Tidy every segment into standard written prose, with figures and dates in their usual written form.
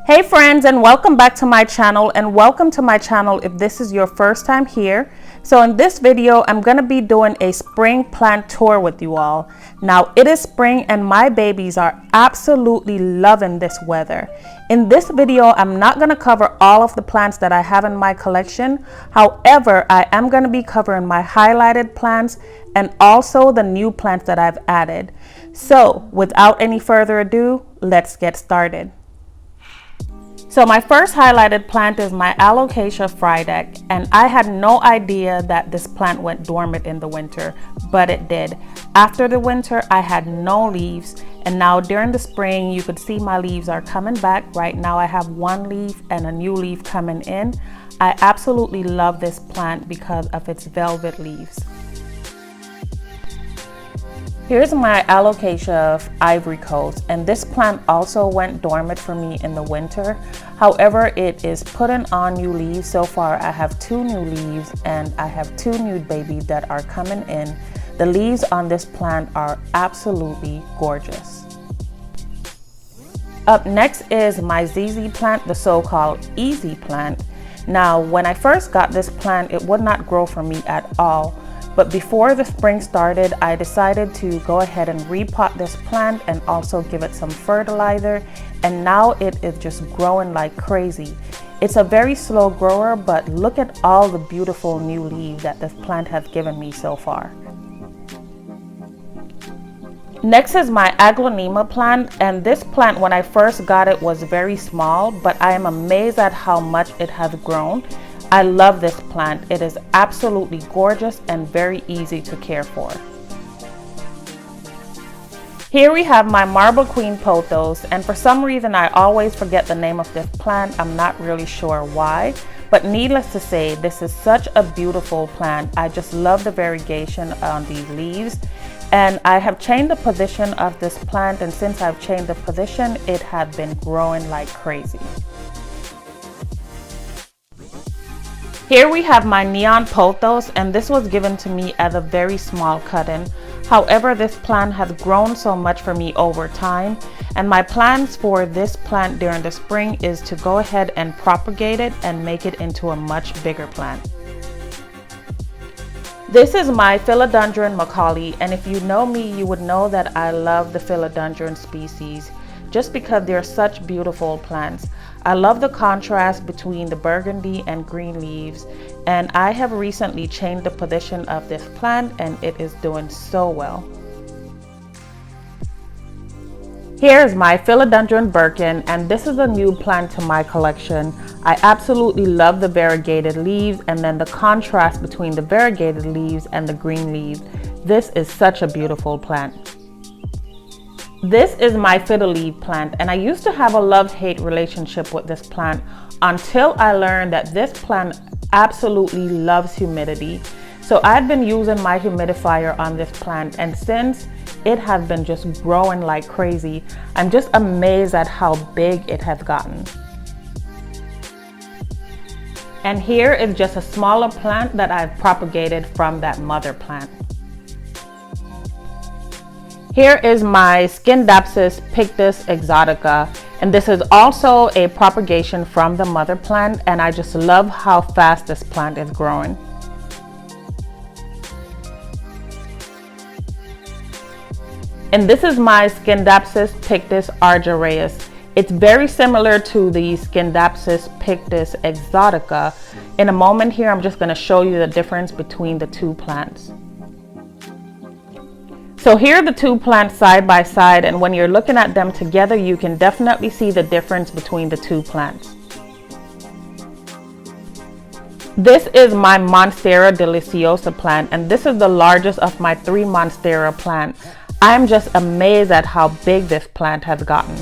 Hey friends, and welcome back to my channel, and welcome to my channel if this is your first time here. So in this video, I'm going to be doing a spring plant tour with you all. Now it is spring and my babies are absolutely loving this weather. In this video, I'm not going to cover all of the plants that I have in my collection. However, I am going to be covering my highlighted plants and also the new plants that I've added. So without any further ado, let's get started. So my first highlighted plant is my Alocasia frydeck, and I had no idea that this plant went dormant in the winter, but it did. After the winter, I had no leaves, and now during the spring, you could see my leaves are coming back. Right now I have one leaf and a new leaf coming in. I absolutely love this plant because of its velvet leaves. Here's my Alocasia Ivory Coast, and this plant also went dormant for me in the winter. However, it is putting on new leaves. So far, I have 2 new leaves and I have 2 new babies that are coming in. The leaves on this plant are absolutely gorgeous. Up next is my ZZ plant, the so-called easy plant. Now, when I first got this plant, it would not grow for me at all. But before the spring started, I decided to go ahead and repot this plant and also give it some fertilizer. And now it is just growing like crazy. It's a very slow grower, but look at all the beautiful new leaves that this plant has given me so far. Next is my Aglaonema plant, and this plant when I first got it was very small, but I am amazed at how much it has grown. I love this plant. It is absolutely gorgeous and very easy to care for. Here we have my Marble Queen Pothos, and for some reason I always forget the name of this plant. I'm not really sure why, but needless to say, this is such a beautiful plant. I just love the variegation on these leaves, and I have changed the position of this plant, and since I've changed the position, it has been growing like crazy. Here we have my Neon Pothos, and this was given to me as a very small cut-in. However, this plant has grown so much for me over time, and my plans for this plant during the spring is to go ahead and propagate it and make it into a much bigger plant. This is my Philodendron Macaulay, and if you know me, you would know that I love the philodendron species just because they're such beautiful plants. I love the contrast between the burgundy and green leaves, and I have recently changed the position of this plant and it is doing so well. Here's my Philodendron Birkin, and this is a new plant to my collection. I absolutely love the variegated leaves and then the contrast between the variegated leaves and the green leaves. This is such a beautiful plant. This is my Fiddle leaf plant, and I used to have a love-hate relationship with this plant until I learned that this plant absolutely loves humidity. So I've been using my humidifier on this plant, and since it has been just growing like crazy, I'm just amazed at how big it has gotten. And here is just a smaller plant that I've propagated from that mother plant. Here is my Skindapsis Exotica, and this is also a propagation from the mother plant, and I just love how fast this plant is growing. And this is my Skindapsis Exotica. It's very similar to the Skindapsis Exotica. In a moment here, I'm just going to show you the difference between the two plants. So here are the two plants side by side, and when you're looking at them together, you can definitely see the difference between the two plants. This is my Monstera Deliciosa plant, and this is the largest of my 3 Monstera plants. I'm just amazed at how big this plant has gotten.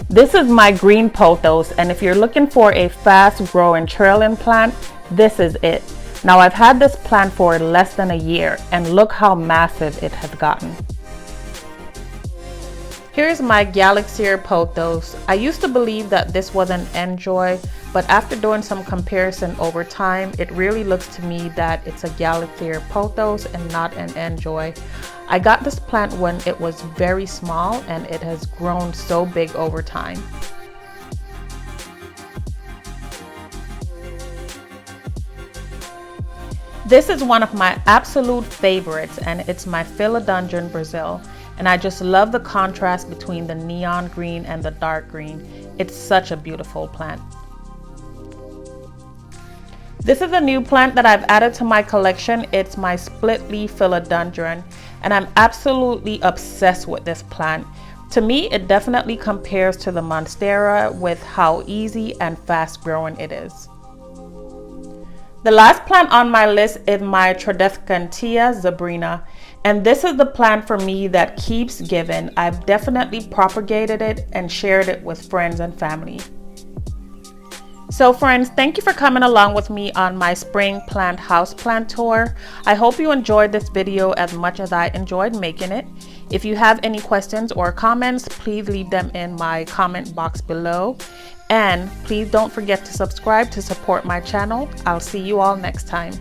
This is my green pothos, and if you're looking for a fast growing trailing plant, this is it. Now I've had this plant for less than a year, and look how massive it has gotten. Here's my Galaxier Pothos. I used to believe that this was an enjoy, but after doing some comparison over time, it really looks to me that it's a Galaxier Pothos and not an enjoy. I got this plant when it was very small, and it has grown so big over time. This is one of my absolute favorites, and it's my Philodendron Brazil. And I just love the contrast between the neon green and the dark green. It's such a beautiful plant. This is a new plant that I've added to my collection. It's my split leaf philodendron, and I'm absolutely obsessed with this plant. To me, it definitely compares to the Monstera with how easy and fast growing it is. The last plant on my list is my Tradescantia zebrina, and this is the plant for me that keeps giving. I've definitely propagated it and shared it with friends and family. So friends, thank you for coming along with me on my spring plant houseplant tour. I hope you enjoyed this video as much as I enjoyed making it. If you have any questions or comments, please leave them in my comment box below. And please don't forget to subscribe to support my channel. I'll see you all next time.